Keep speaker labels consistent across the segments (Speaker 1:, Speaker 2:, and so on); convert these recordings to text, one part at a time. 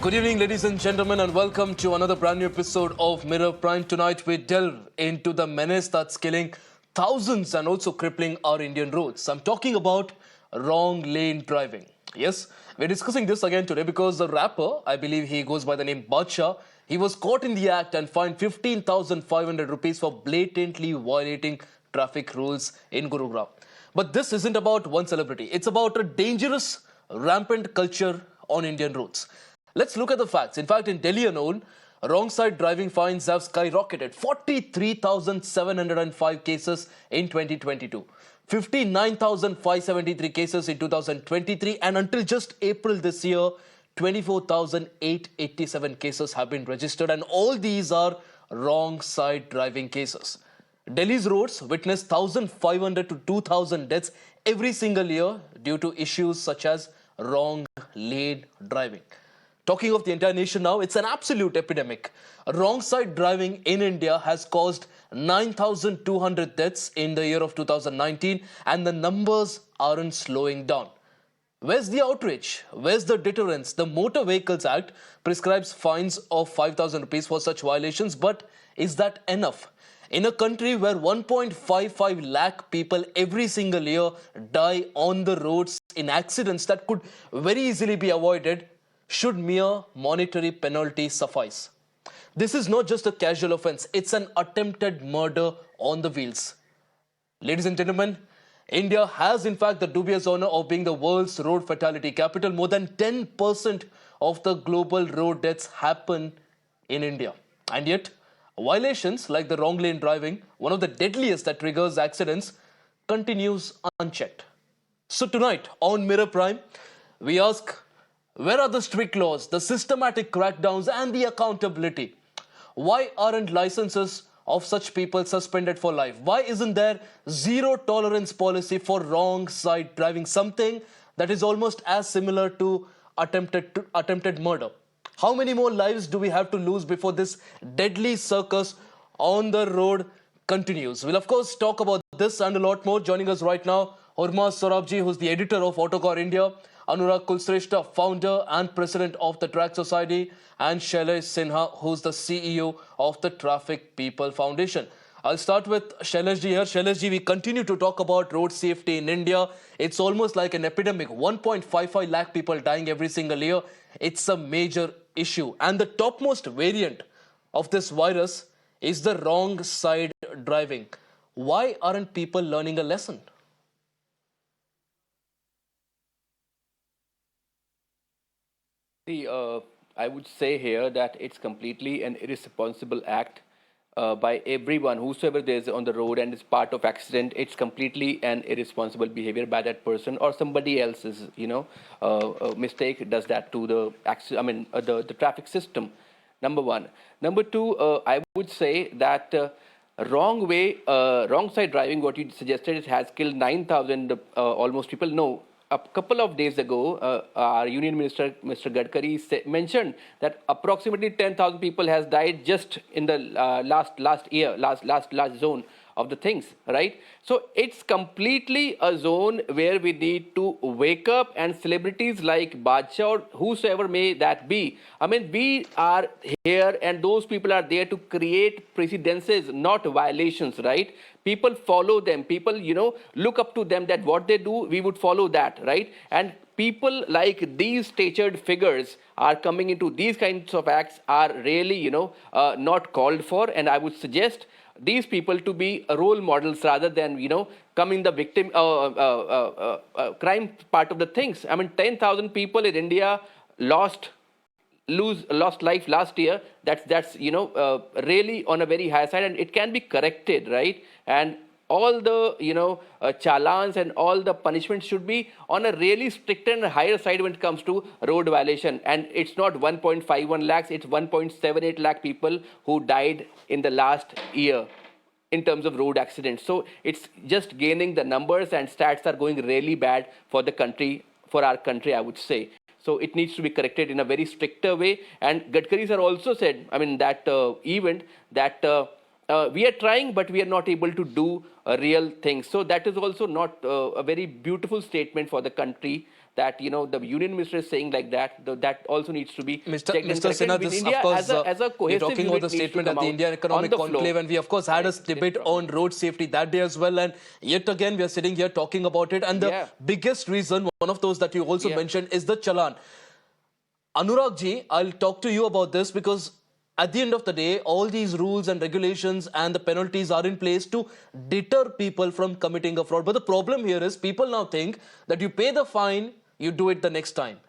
Speaker 1: Good evening, ladies and gentlemen, and welcome to another brand new episode of Mirror Prime. Tonight, we delve into the menace that's killing thousands and also crippling our Indian roads. I'm talking about wrong lane driving. Yes, we're discussing this again today because the rapper, I believe he goes by the name Badshah, he was caught in the act and fined 15,500 rupees for blatantly violating traffic rules in Gurugram. But this isn't about one celebrity. It's about a dangerous, rampant culture on Indian roads. Let's look at the facts. In fact, in Delhi alone, wrong side driving fines have skyrocketed. 43,705 cases in 2022, 59,573 cases in 2023, and until just April this year, 24,887 cases have been registered, and all these are wrong side driving cases. Delhi's roads witness 1,500 to 2,000 deaths every single year due to issues such as wrong lane driving. Talking of the entire nation now, it's an absolute epidemic. Wrong side driving in India has caused 9,200 deaths in the year of 2019, and the numbers aren't slowing down. Where's the outrage? Where's the deterrents? The Motor Vehicles Act prescribes fines of 5,000 rupees for such violations, but is that enough? In a country where 1.55 lakh people every single year die on the roads in accidents that could very easily be avoided, should mere monetary penalty suffice? This is not just a casual offense, it's an attempted murder on the wheels. Ladies and gentlemen, India has in fact the dubious honor of being the world's road fatality capital. More than 10% of the global road deaths happen in India. And yet, violations like the wrong lane driving, one of the deadliest that triggers accidents, continues unchecked. So tonight on Mirror Prime, we ask, where are the strict laws, the systematic crackdowns and the accountability? Why aren't licenses of such people suspended for life? Why isn't there zero tolerance policy for wrong side driving, something that is almost as similar to attempted murder? How many more lives do we have to lose before this deadly circus on the road continues? We'll of course talk about this and a lot more. Joining us right now, Hurma Sorabji, who's the editor of Autocar India, Anurag Kulshrestha, founder and president of the Track Society, and Shailesh Sinha, who's the CEO of the Traffic People Foundation. I'll start with Shailesh ji here. Shailesh ji, we continue to talk about road safety in India. It's almost like an epidemic. 1.55 lakh people dying every single year. It's a major issue. And the topmost variant of this virus is the wrong side driving. Why aren't people learning a lesson?
Speaker 2: See, I would say here that it's completely an irresponsible act by everyone, whosoever there is on the road and is part of accident. It's completely an irresponsible behavior by that person or somebody else's, mistake does that to the the traffic system. Number one. Number two, I would say that wrong side driving. What you suggested, it has killed 9,000 almost people. No, a couple of days ago, our Union Minister, Mr. Gadkari, mentioned that approximately 10,000 people has died just in the last zone of the things, right? So it's completely a zone where we need to wake up, and celebrities like Badshah or whosoever may that be. I mean, we are here and those people are there to create precedences, not violations, right? People follow them. People, look up to them, that what they do, we would follow that, right? And people like these statured figures are coming into these kinds of acts are really, not called for. And I would suggest these people to be role models rather than, coming the victim crime part of the things. I mean, 10,000 people in India lost life last year. That's really on a very high side, and it can be corrected, right? And all the challans and all the punishments should be on a really strict and higher side when it comes to road violation. And it's not 1.51 lakhs, it's 1.78 lakh people who died in the last year in terms of road accidents. So it's just gaining the numbers, and stats are going really bad for the country, for our country, I would say. So it needs to be corrected in a very stricter way. And Gadkari sir also said, that event, that we are trying, but we are not able to do real things. So that is also not a very beautiful statement for the country, that the union minister is saying like that. That also needs to be checked and
Speaker 1: Mr.
Speaker 2: corrected.
Speaker 1: Sinha,
Speaker 2: With
Speaker 1: this, of
Speaker 2: India as
Speaker 1: course,
Speaker 2: a
Speaker 1: we're
Speaker 2: cohesive
Speaker 1: talking about the
Speaker 2: unit needs to
Speaker 1: statement
Speaker 2: come
Speaker 1: at the
Speaker 2: out
Speaker 1: Indian
Speaker 2: on
Speaker 1: Economic
Speaker 2: the floor.
Speaker 1: Conclave, and we, of course, had a
Speaker 2: Correct. This
Speaker 1: debate on
Speaker 2: problem.
Speaker 1: road safety that day as well. And yet again, we are sitting here talking about it. And the
Speaker 2: Yeah.
Speaker 1: biggest reason, one of those that you also
Speaker 2: Yeah.
Speaker 1: mentioned, is the challan. Anurag ji, I'll talk to you about this because at the end of the day, all these rules and regulations and the penalties are in place to deter people from committing a fraud. But the problem here is people now think that you pay the fine, you do it the next time.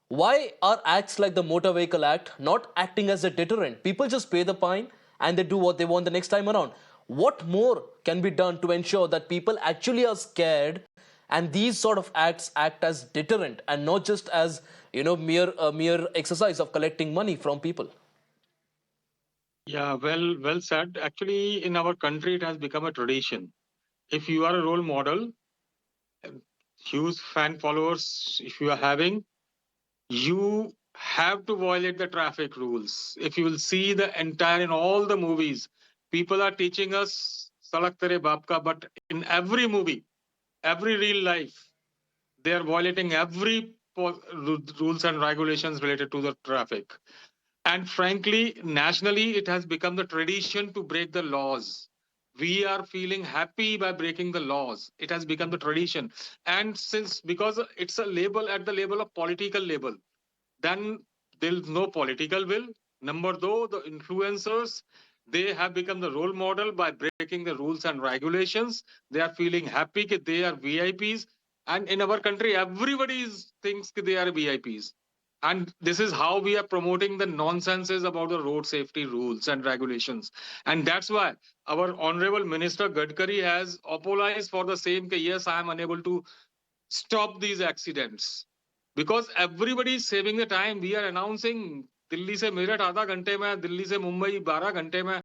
Speaker 1: Why are acts like the Motor Vehicle Act not acting as a deterrent? People just pay the fine and they do what they want the next time around. What more can be done to ensure that people actually are scared and these sort of acts act as deterrent and not just as mere exercise of collecting money from people?
Speaker 3: Yeah, well said. Actually, in our country, it has become a tradition. If you are a role model, huge fan followers, if you are having, you have to violate the traffic rules. If you will see the entire in all the movies, people are teaching us Salak Tere Baap Ka, but in every movie, every real life, they are violating every rules and regulations related to the traffic. And frankly, nationally, it has become the tradition to break the laws. We are feeling happy by breaking the laws. It has become the tradition. And since because it's a label at the level of political label, then there's no political will. Number two, the influencers, they have become the role model by breaking the rules and regulations. They are feeling happy that they are VIPs. And in our country, everybody thinks that they are VIPs. And this is how we are promoting the nonsenses about the road safety rules and regulations. And that's why our Honorable Minister Gadkari has apologized for the same. Yes, I am unable to stop these accidents because everybody is saving the time. We are announcing Delhi se Meerut आधा घंटे में, Delhi se Mumbai 12 घंटे में,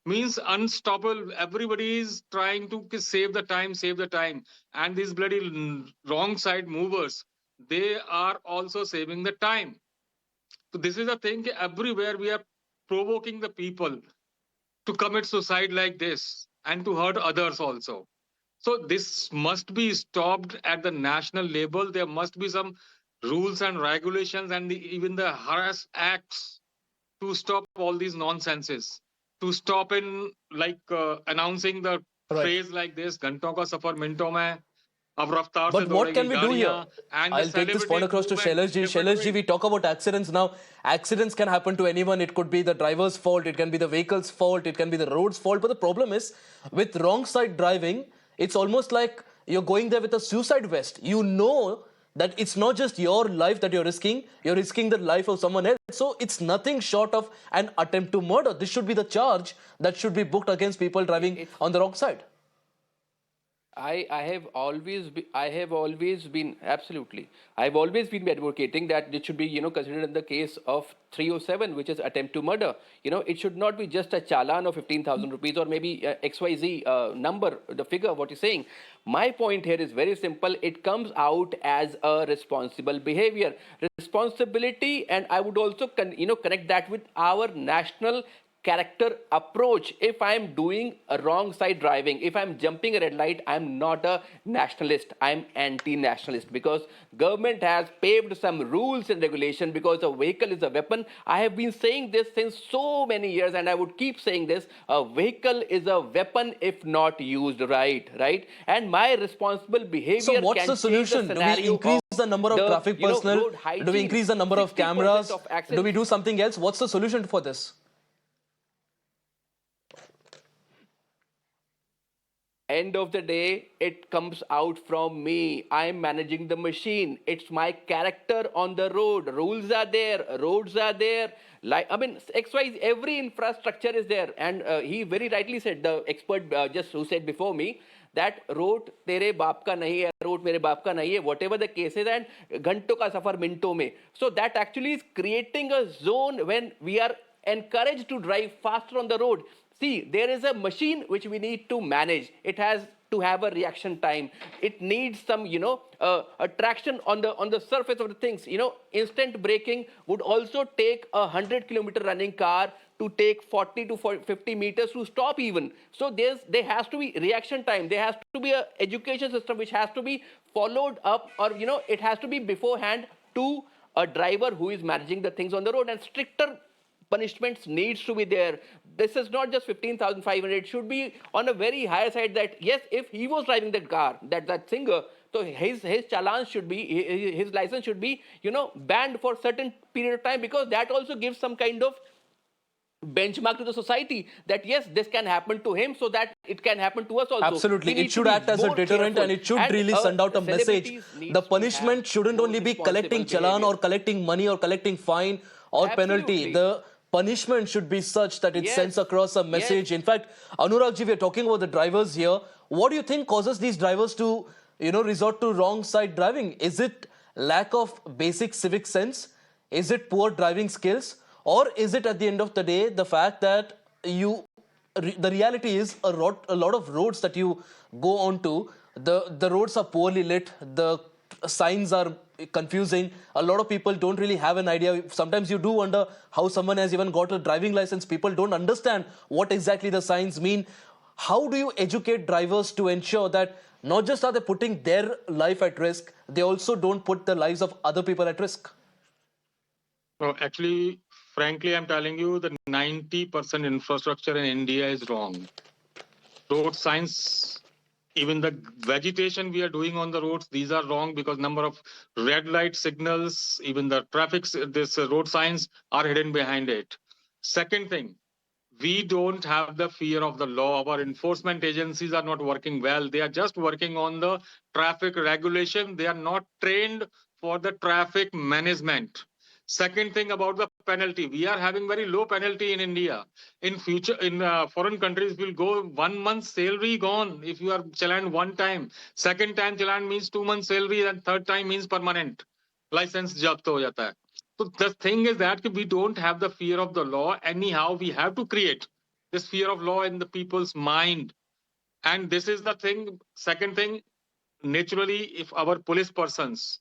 Speaker 3: means unstoppable. Everybody is trying to save the time. And these bloody wrong side movers, they are also saving the time. So this is a thing everywhere we are provoking the people to commit suicide like this and to hurt others also. So this must be stopped at the national level. There must be some rules and regulations and even the harass acts to stop all these nonsenses. To stop in announcing the
Speaker 1: Right.
Speaker 3: phrase like this, "घंटों का सफर मिनटों में, अब रफ्तार से
Speaker 1: But what
Speaker 3: दौड़ेगी
Speaker 1: can we do here?
Speaker 3: गाड़ियां," and the
Speaker 1: I'll take this point
Speaker 3: celebrity
Speaker 1: across to
Speaker 3: movement
Speaker 1: Shailesh ji.
Speaker 3: different
Speaker 1: Shailesh ji, we
Speaker 3: ways.
Speaker 1: talk about accidents now. Accidents can happen to anyone. It could be the driver's fault, it can be the vehicle's fault, it can be the road's fault. But the problem is, with wrong side driving, it's almost like you're going there with a suicide vest. You know that it's not just your life that you're risking the life of someone else. So it's nothing short of an attempt to murder. This should be the charge that should be booked against people driving
Speaker 2: It's
Speaker 1: on the wrong side.
Speaker 2: I have always been absolutely. I've always been advocating that it should be considered in the case of 307, which is attempt to murder. It should not be just a challan of 15,000 rupees or maybe XYZ number, the figure what you're saying. My point here is very simple. It comes out as a responsible behavior, responsibility, and I would also connect that with our national character approach. If I'm doing a wrong side driving, if I'm jumping a red light, I'm not a nationalist, I'm anti-nationalist, because government has paved some rules and regulation. Because a vehicle is a weapon, I have been saying this since so many years and I would keep saying this: a vehicle is a weapon if not used right. And my responsible
Speaker 1: So
Speaker 2: behavior
Speaker 1: what's
Speaker 2: can
Speaker 1: the
Speaker 2: change the
Speaker 1: solution? Do we
Speaker 2: scenario
Speaker 1: increase
Speaker 2: of
Speaker 1: the number of
Speaker 2: the
Speaker 1: traffic personnel?
Speaker 2: road
Speaker 1: Do we
Speaker 2: hygiene.
Speaker 1: increase the number of
Speaker 2: 60%
Speaker 1: cameras?
Speaker 2: of
Speaker 1: Do we
Speaker 2: accidents.
Speaker 1: do something else? What's the solution for this?
Speaker 2: End of the day, it comes out from me. I'm managing the machine. It's my character on the road. Rules are there, roads are there. Like, I mean, XY, every infrastructure is there. And he very rightly said, the expert just who said before me, that road तेरे बाप का नहीं है, road मेरे बाप का नहीं है, whatever the case is, and घंटों का सफर मिनटों में. So that actually is creating a zone when we are encouraged to drive faster on the road. See, there is a machine which we need to manage. It has to have a reaction time. It needs some, attraction on the surface of the things. Instant braking would also take a 100-kilometer running car to take 40 to 50 meters to stop even. So there has to be reaction time. There has to be a education system which has to be followed up, or it has to be beforehand to a driver who is managing the things on the road, and stricter punishments needs to be there. This is not just 15,500. It should be on a very higher side, that yes, if he was driving that car, that singer, so his challan should be, his license should be, banned for certain period of time, because that also gives some kind of benchmark to the society that yes, this can happen to him, so that it can happen to us also.
Speaker 1: Absolutely.
Speaker 2: We
Speaker 1: It
Speaker 2: need to
Speaker 1: should
Speaker 2: be
Speaker 1: act as a
Speaker 2: more
Speaker 1: deterrent,
Speaker 2: careful.
Speaker 1: and it should really send out a message.
Speaker 2: Celebrities needs
Speaker 1: The
Speaker 2: to
Speaker 1: punishment
Speaker 2: have
Speaker 1: shouldn't
Speaker 2: more
Speaker 1: only be collecting
Speaker 2: responsible
Speaker 1: challan or
Speaker 2: behavior.
Speaker 1: collecting money or collecting fine or penalty.
Speaker 2: Absolutely.
Speaker 1: The punishment should be such that it sends
Speaker 2: Yes.
Speaker 1: across a
Speaker 2: Yes.
Speaker 1: message. In fact, Anurag ji, we are talking about the drivers here. What do you think causes these drivers to, resort to wrong side driving? Is it lack of basic civic sense? Is it poor driving skills? Or is it at the end of the day the fact that the reality is a lot of roads that you go onto, the roads are poorly lit, the signs are confusing, a lot of people don't really have an idea. Sometimes you do wonder how someone has even got a driving license. People don't understand what exactly the signs mean. How do you educate drivers to ensure that not just are they putting their life at risk, they also don't put the lives of other people at risk?
Speaker 3: No, actually, frankly, I'm telling you, the 90% infrastructure in India is wrong. Road signs, even the vegetation we are doing on the roads, these are wrong, because number of red light signals, even the traffic, this road signs are hidden behind it. Second thing, we don't have the fear of the law. Our enforcement agencies are not working well. They are just working on the traffic regulation. They are not trained for the traffic management. Second thing about the penalty, we are having very low penalty in India. In future, in foreign countries, will go 1 month salary gone if you are challaned one time. Second time challan means 2 months salary, and third time means permanent license jabt ho jata hai. So the thing is that we don't have the fear of the law. Anyhow, we have to create this fear of law in the people's mind. And this is the thing. Second thing, naturally, if our police persons,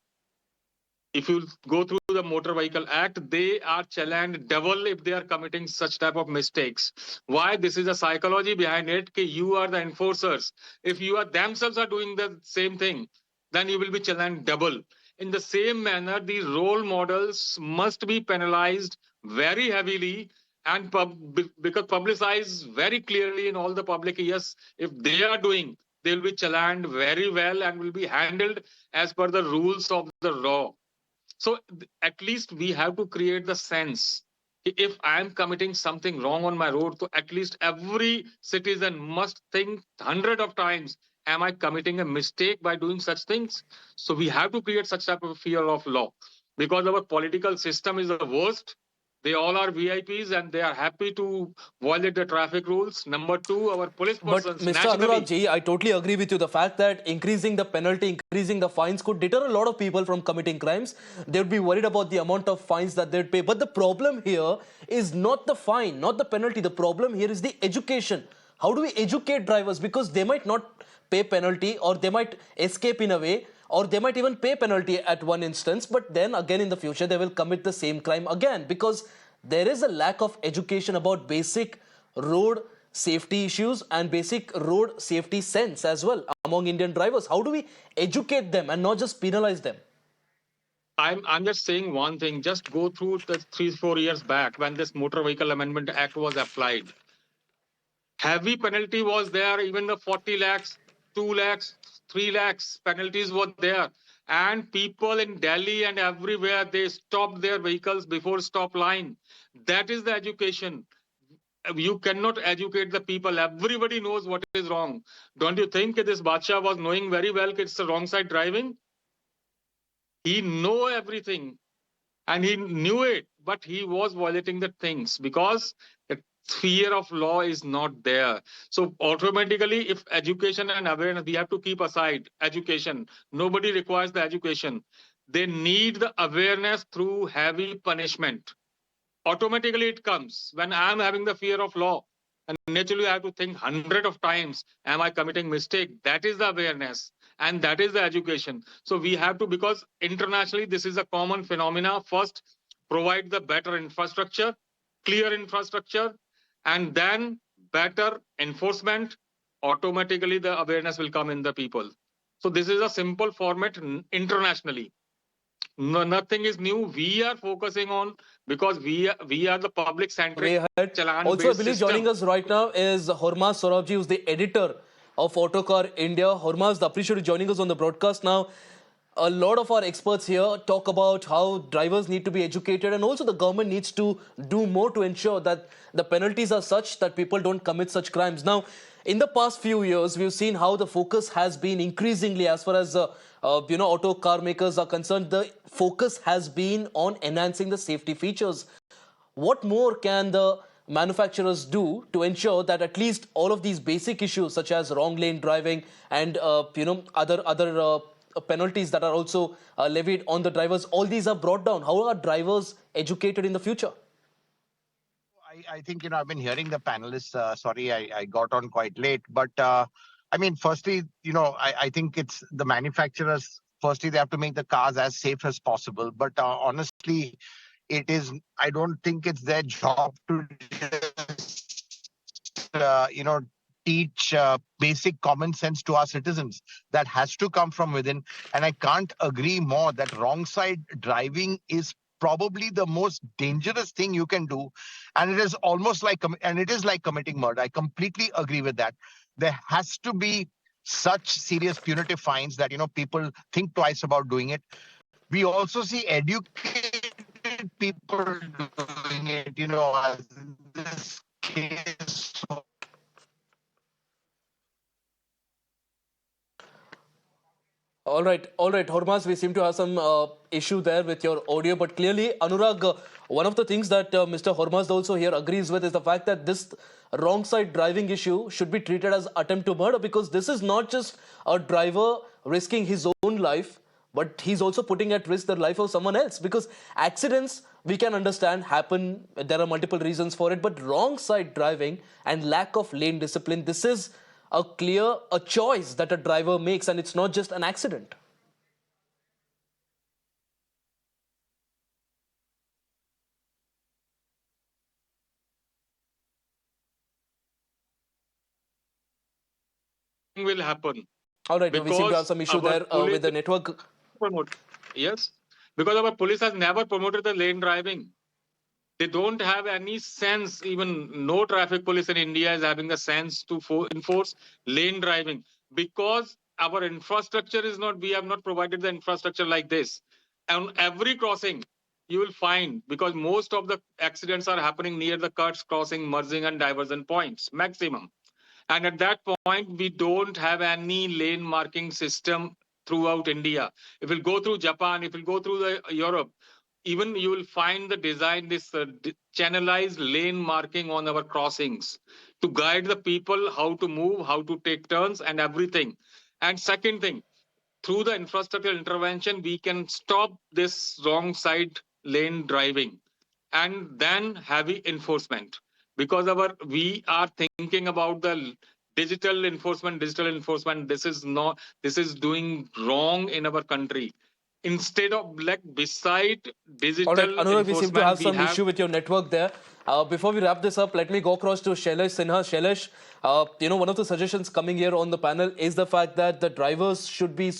Speaker 3: if you go through the Motor Vehicle Act, they are challened double if they are committing such type of mistakes. Why? This is a psychology behind it. You are the enforcers. If you are themselves are doing the same thing, then you will be challenged double. In the same manner, these role models must be penalized very heavily, and because publicized very clearly in all the public. Yes, if they are doing, they will be challenged very well and will be handled as per the rules of the law. So at least we have to create the sense. If I am committing something wrong on my road, so at least every citizen must think 100 of times, am I committing a mistake by doing such things? So we have to create such type of fear of law, because our political system is the worst. They all are VIPs and they are happy to violate the traffic rules. Number two, our police
Speaker 1: But
Speaker 3: persons
Speaker 1: Mr. Anurag
Speaker 3: naturally.
Speaker 1: ji, I totally agree with you. The fact that increasing the penalty, increasing the fines could deter a lot of people from committing crimes. They would be worried about the amount of fines that they'd pay. But the problem here is not the fine, not the penalty. The problem here is the education. How do we educate drivers? Because they might not pay penalty, or they might escape in a way, or they might even pay penalty at one instance, but then again in the future they will commit the same crime again, because there is a lack of education about basic road safety issues and basic road safety sense as well among Indian drivers. How do we educate them and not just penalize them?
Speaker 3: I'm just saying one thing. Just go through the 3 4 years back when this Motor Vehicle Amendment Act was applied. Heavy penalty was there. Even the 40 lakhs, 2 lakhs, 3 lakhs penalties were there. And people in Delhi and everywhere, they stopped their vehicles before stop line. That is the education. You cannot educate the people. Everybody knows what is wrong. Don't you think this Badshah was knowing very well it's the wrong side driving? He know everything and he knew it, but he was violating the things because the fear of law is not there. So automatically, if education and awareness, we have to keep aside education. Nobody requires the education. They need the awareness through heavy punishment. Automatically it comes when I'm having the fear of law. And naturally, I have to think hundred of times, am I committing mistake? That is the awareness and that is the education. So we have to, because internationally, this is a common phenomena. First, provide the better infrastructure, clear infrastructure, and then better enforcement. Automatically, the awareness will come in the people. So this is a simple format internationally. No, nothing is new. We are focusing on, because we are the public centric
Speaker 1: Way ahead.
Speaker 3: chalan
Speaker 1: Also, I
Speaker 3: based
Speaker 1: believe joining
Speaker 3: system.
Speaker 1: us right now is Hormaz Sorabji, who's the editor of Autocar India. Hormaz, appreciate you joining us on the broadcast now. A lot of our experts here talk about how drivers need to be educated, and also the government needs to do more to ensure that the penalties are such that people don't commit such crimes. Now, in the past few years, we've seen how the focus has been increasingly, as far as auto car makers are concerned, the focus has been on enhancing the safety features. What more can the manufacturers do to ensure that at least all of these basic issues, such as wrong lane driving and other penalties that are also levied on the drivers, all these are brought down? How are drivers educated in the future?
Speaker 4: I think, I've been hearing the panelists. Sorry, I got on quite late. But I mean, firstly, I think it's the manufacturers. Firstly, they have to make the cars as safe as possible. But honestly, I don't think it's their job to just, teach basic common sense to our citizens. That has to come from within. And I can't agree more that wrong side driving is probably the most dangerous thing you can do, and it is almost like and it is like committing murder. I completely agree with that. There has to be such serious punitive fines that people think twice about doing it. We also see educated people doing it, as in this case.
Speaker 1: All right, Hormaz, we seem to have some issue there with your audio, but clearly, Anurag, one of the things that Mr. Hormaz also here agrees with is the fact that this wrong side driving issue should be treated as attempt to murder, because this is not just a driver risking his own life, but he's also putting at risk the life of someone else. Because accidents, we can understand, happen, there are multiple reasons for it, but wrong side driving and lack of lane discipline, this is a choice that a driver makes, and it's not just an accident.
Speaker 3: Will happen
Speaker 1: All right, we seem to have
Speaker 3: because
Speaker 1: some issue
Speaker 3: our
Speaker 1: there
Speaker 3: police
Speaker 1: with the network.
Speaker 3: promote. Yes, because our police has never promoted the lane driving. They don't have any sense. Even no traffic police in India is having the sense to enforce lane driving, because our infrastructure is not. We have not provided the infrastructure like this. On every crossing, you will find, because most of the accidents are happening near the cuts, crossing, merging, and diversion points maximum. And at that point, we don't have any lane marking system throughout India. If we'll go through Japan, if we'll go through the Europe, even you will find the design, this channelized lane marking on our crossings to guide the people how to move, how to take turns, and everything. And second thing, through the infrastructure intervention, we can stop this wrong side lane driving, and then heavy enforcement, because we are thinking about the digital enforcement. This is doing wrong in our country. Instead of, like, beside
Speaker 1: All right,
Speaker 3: digital
Speaker 1: Anurag, we seem to
Speaker 3: enforcement,
Speaker 1: have
Speaker 3: we
Speaker 1: some
Speaker 3: have.
Speaker 1: issue with your network there. Before we wrap this up, let me go across to Shailesh Sinha. Shailesh, one of the suggestions coming here on the panel is the fact that the drivers should be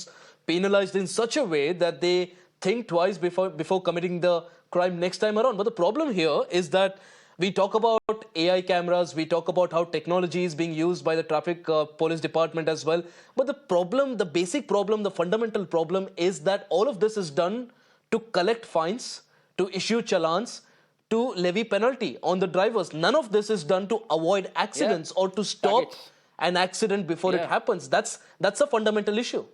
Speaker 1: penalized in such a way that they think twice before committing the crime next time around. But the problem here is that we talk about AI cameras, we talk about how technology is being used by the traffic police department as well. But the problem, the basic problem, the fundamental problem is that all of this is done to collect fines, to issue challans, to levy penalty on the drivers. None of this is done to avoid
Speaker 2: Yeah,
Speaker 1: accidents or to stop
Speaker 2: targets.
Speaker 1: an accident before it
Speaker 2: Yeah.
Speaker 1: happens. That's a fundamental issue.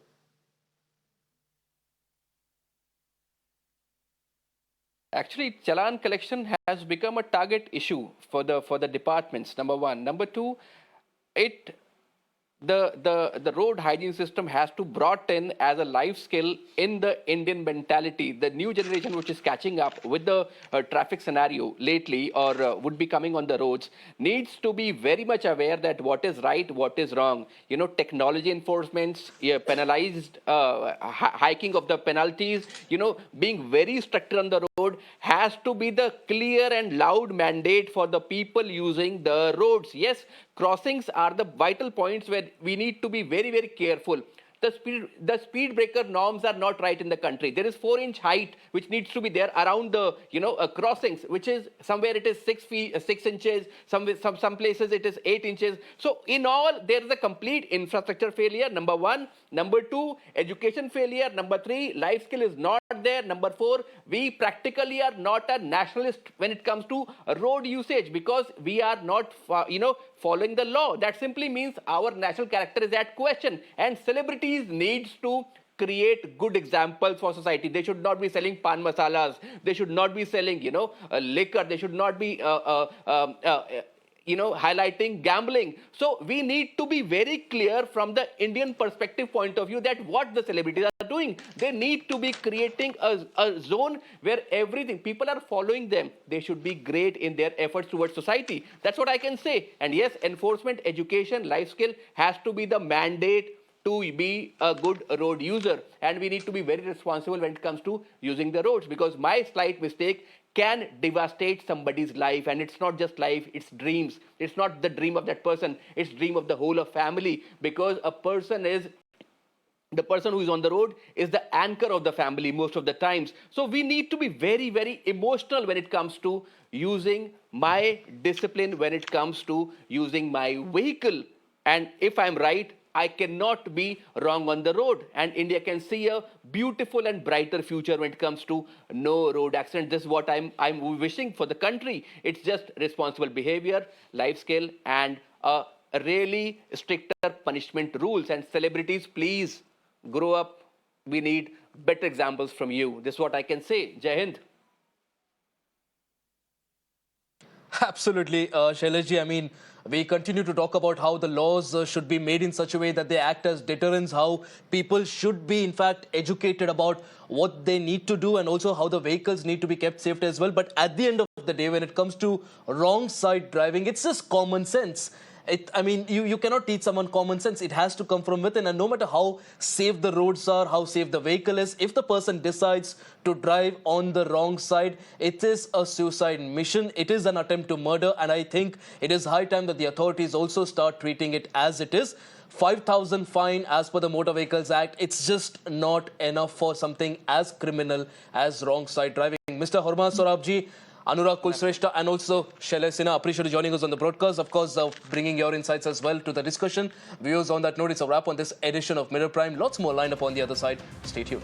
Speaker 2: Actually, challan collection has become a target issue for the departments. Number one. Number two, it the road hygiene system has to brought in as a life skill in the Indian mentality. The new generation which is catching up with the traffic scenario lately, or would be coming on the roads, needs to be very much aware that what is right, what is wrong. You know, technology enforcements, yeah, penalized, hiking of the penalties, you know, being very strict on the road has to be the clear and loud mandate for the people using the roads. Yes, crossings are the vital points where we need to be very, very careful. The speed breaker norms are not right in the country. There is 4-inch height which needs to be there around the, crossings, which is somewhere it is 6 feet 6 inches, some places it is 8 inches. So in all, there is a complete infrastructure failure, number one. Number two, education failure. Number three, life skill is not there. Number four, we practically are not a nationalist when it comes to road usage, because we are not following the law. That simply means our national character is at question, and celebrities needs to create good examples for society. They should not be selling pan masalas. They should not be selling, liquor. They should not be highlighting gambling. So we need to be very clear from the Indian perspective point of view that what the celebrities are doing. They need to be creating a zone where everything, people are following them. They should be great in their efforts towards society. That's what I can say. And yes, enforcement, education, life skill has to be the mandate to be a good road user. And we need to be very responsible when it comes to using the roads, because my slight mistake can devastate somebody's life. And it's not just life, it's dreams. It's not the dream of that person, it's dream of the whole of family, because the person who is on the road is the anchor of the family most of the times. So we need to be very, very emotional when it comes to using my discipline, when it comes to using my vehicle. And if I'm right, I cannot be wrong on the road. And India can see a beautiful and brighter future when it comes to no road accident. This is what I'm wishing for the country. It's just responsible behavior, life skill, and really stricter punishment rules. And celebrities, please grow up. We need better examples from you. This is what I can say. Jai Hind.
Speaker 1: Absolutely, Shaileshji. I mean, we continue to talk about how the laws should be made in such a way that they act as deterrents, how people should be, in fact, educated about what they need to do, and also how the vehicles need to be kept safe as well. But at the end of the day, when it comes to wrong side driving, it's just common sense. I mean, you cannot teach someone common sense. It has to come from within. And no matter how safe the roads are, how safe the vehicle is, if the person decides to drive on the wrong side, it is a suicide mission. It is an attempt to murder. And I think it is high time that the authorities also start treating it as it is. 5,000 fine as per the Motor Vehicles Act. It's just not enough for something as criminal as wrong side driving. Mr. Horma Sorabji, Anurag Kulshrestha, and also Shailesh Sinha, appreciate you joining us on the broadcast. Of course, bringing your insights as well to the discussion. Viewers, on that note, it's a wrap on this edition of Mirror Prime. Lots more lined up on the other side. Stay tuned.